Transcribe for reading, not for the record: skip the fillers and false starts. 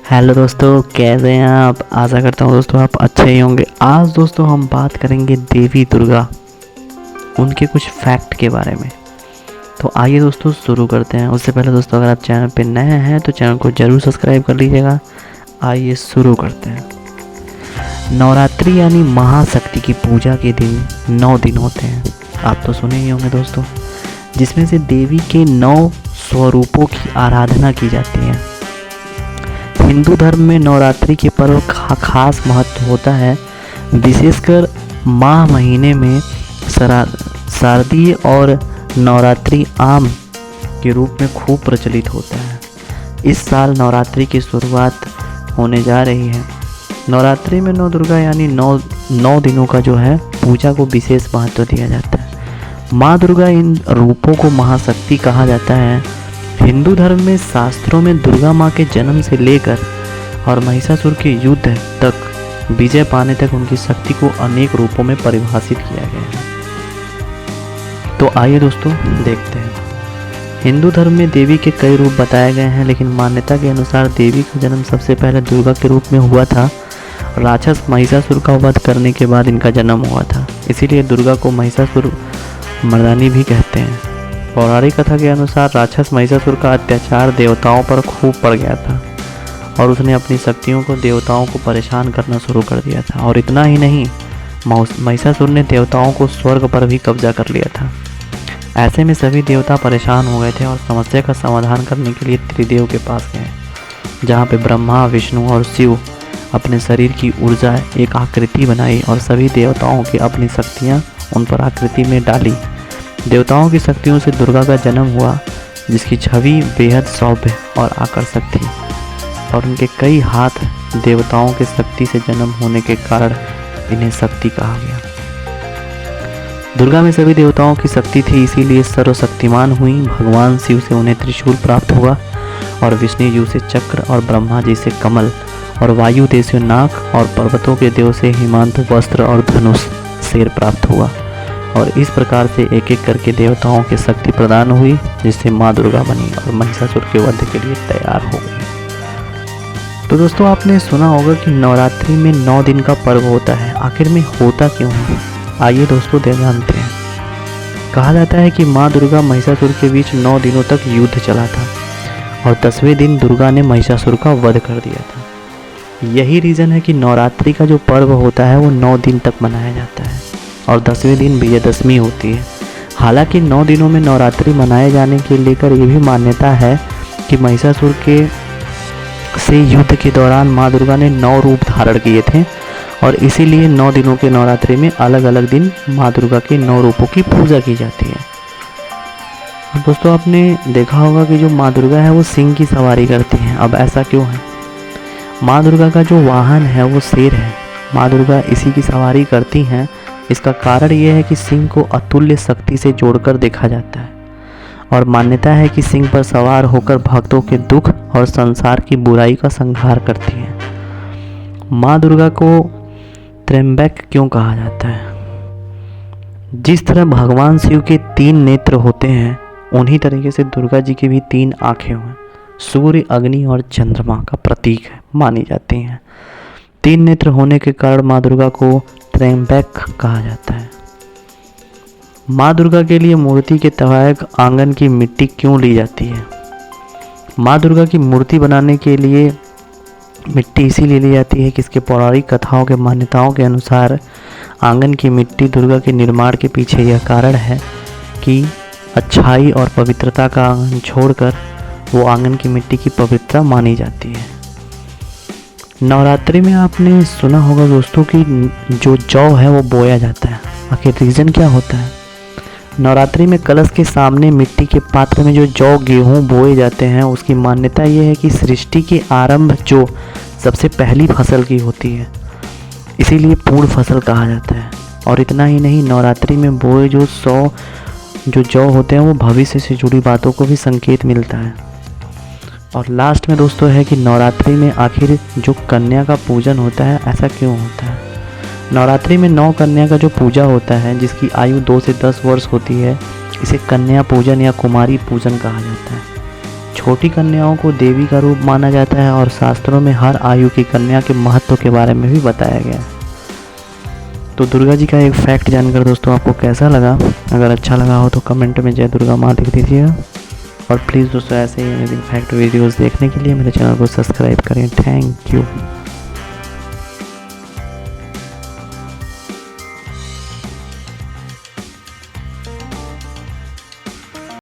Hello दोस्तों, कैसे हैं आप। आशा करता हूँ दोस्तों आप अच्छे ही होंगे। आज दोस्तों हम बात करेंगे देवी दुर्गा, उनके कुछ फैक्ट के बारे में। तो आइए दोस्तों शुरू करते हैं। उससे पहले दोस्तों अगर आप चैनल पे नए हैं तो चैनल को ज़रूर सब्सक्राइब कर लीजिएगा। आइए शुरू करते हैं। नवरात्रि यानी महाशक्ति की पूजा के दिन 9 दिन होते हैं, आप तो सुने ही होंगे दोस्तों, जिसमें से देवी के 9 स्वरूपों की आराधना की जाती है। हिंदू धर्म में नवरात्रि के पर्व का खास महत्व होता है। विशेषकर माह महीने में शारदीय और नवरात्रि आम के रूप में खूब प्रचलित होता है। इस साल नवरात्रि की शुरुआत होने जा रही है। नवरात्रि में 9 दुर्गा यानी 9 दिनों का जो है पूजा को विशेष महत्व दिया जाता है। माँ दुर्गा, इन रूपों को महाशक्ति कहा जाता है। हिंदू धर्म में शास्त्रों में दुर्गा माँ के जन्म से लेकर और महिषासुर के युद्ध तक विजय पाने तक उनकी शक्ति को अनेक रूपों में परिभाषित किया गया है। तो आइए दोस्तों देखते हैं। हिंदू धर्म में देवी के कई रूप बताए गए हैं, लेकिन मान्यता के अनुसार देवी का जन्म सबसे पहले दुर्गा के रूप में हुआ था। राक्षस महिषासुर का वध करने के बाद इनका जन्म हुआ था, इसीलिए दुर्गा को महिषासुर मर्दानी भी कहते हैं। पौराणिक कथा के अनुसार राक्षस महिषासुर का अत्याचार देवताओं पर खूब पड़ गया था और उसने अपनी शक्तियों को देवताओं को परेशान करना शुरू कर दिया था। और इतना ही नहीं, महिषासुर ने देवताओं को स्वर्ग पर भी कब्जा कर लिया था। ऐसे में सभी देवता परेशान हो गए थे और समस्या का समाधान करने के लिए त्रिदेव के पास गए, जहाँ पे ब्रह्मा, विष्णु और शिव अपने शरीर की ऊर्जा एक आकृति बनाई और सभी देवताओं की अपनी शक्तियाँ उन पर आकृति में डाली। देवताओं की शक्तियों से दुर्गा का जन्म हुआ, जिसकी छवि बेहद सौम्य और आकर्षक थी और उनके कई हाथ देवताओं के शक्ति से जन्म होने के कारण इन्हें शक्ति कहा गया। दुर्गा में सभी देवताओं की शक्ति थी, इसीलिए सर्वशक्तिमान हुई। भगवान शिव से उन्हें त्रिशूल प्राप्त हुआ और विष्णु जी से चक्र और ब्रह्मा जी से कमल और वायु देव से नाग और पर्वतों के देव से हिमांत वस्त्र और धनुष शेर प्राप्त हुआ। और इस प्रकार से एक एक करके देवताओं की शक्ति प्रदान हुई, जिससे माँ दुर्गा बनी और महिषासुर के वध के लिए तैयार हो गई। तो दोस्तों आपने सुना होगा कि नवरात्रि में 9 दिन का पर्व होता है। आखिर में होता क्यों है, आइए दोस्तों जानते हैं। कहा जाता है कि माँ दुर्गा महिषासुर के बीच 9 दिनों तक युद्ध चला था और 10वें दिन दुर्गा ने महिषासुर का वध कर दिया था। यही रीज़न है कि नवरात्रि का जो पर्व होता है वो 9 दिन तक मनाया जाता है और 10वें दिन विजयदशमी होती है। हालांकि 9 दिनों में नवरात्रि मनाए जाने के लेकर ये भी मान्यता है कि महिषासुर के से युद्ध के दौरान माँ दुर्गा ने 9 रूप धारण किए थे और इसीलिए 9 दिनों के नवरात्रि में अलग अलग दिन माँ दुर्गा के 9 रूपों की पूजा की जाती है। अब दोस्तों आपने देखा होगा कि जो माँ दुर्गा है वो सिंह की सवारी करती हैं। अब ऐसा क्यों है? माँ दुर्गा का जो वाहन है वो शेर है। माँ दुर्गा इसी की सवारी करती हैं। इसका कारण यह है कि सिंह को अतुल्य शक्ति से जोड़कर देखा जाता है और मान्यता है कि सिंह पर सवार होकर भक्तों के दुख और संसार की बुराई का संहार करती है। माँ दुर्गा को त्र्यंबक क्यों कहा जाता है? जिस तरह भगवान शिव के 3 नेत्र होते हैं, उन्हीं तरीके से दुर्गा जी की भी 3 आँखें हैं। सूर्य, अग्नि और चंद्रमा का प्रतीक मानी जाती हैं। 3 नेत्र होने के कारण माँ दुर्गा को त्र्यंबक कहा जाता है। माँ दुर्गा के लिए मूर्ति के तवायक आंगन की मिट्टी क्यों ली जाती है? माँ दुर्गा की मूर्ति बनाने के लिए मिट्टी इसीलिए ली जाती है कि इसके पौराणिक कथाओं के मान्यताओं के अनुसार आंगन की मिट्टी दुर्गा के निर्माण के पीछे यह कारण है कि अच्छाई और पवित्रता का आंगन छोड़कर वो आंगन की मिट्टी की पवित्रता मानी जाती है। नवरात्रि में आपने सुना होगा दोस्तों कि जो जौ है वो बोया जाता है। आखिर रीज़न क्या होता है? नवरात्रि में कलश के सामने मिट्टी के पात्र में जो जौ, गेहूँ बोए जाते हैं, उसकी मान्यता ये है कि सृष्टि के आरंभ जो सबसे पहली फसल की होती है, इसीलिए पूर्ण फसल कहा जाता है। और इतना ही नहीं, नवरात्रि में बोए जो जौ होते हैं वो भविष्य से जुड़ी बातों को भी संकेत मिलता है। और लास्ट में दोस्तों है कि नवरात्रि में आखिर जो कन्या का पूजन होता है, ऐसा क्यों होता है? नवरात्रि में 9 कन्या का जो पूजा होता है, जिसकी आयु 2 से 10 वर्ष होती है, इसे कन्या पूजन या कुमारी पूजन कहा जाता है। छोटी कन्याओं को देवी का रूप माना जाता है और शास्त्रों में हर आयु की कन्या के महत्व के बारे में भी बताया गया है। तो दुर्गा जी का एक फैक्ट जानकर दोस्तों आपको कैसा लगा? अगर अच्छा लगा हो तो कमेंट में जय दुर्गा माँ लिख दीजिएगा। और प्लीज़ दोस्तों ऐसे ही अमेजिंग फैक्ट वीडियोस देखने के लिए मेरे चैनल को सब्सक्राइब करें। Thank you.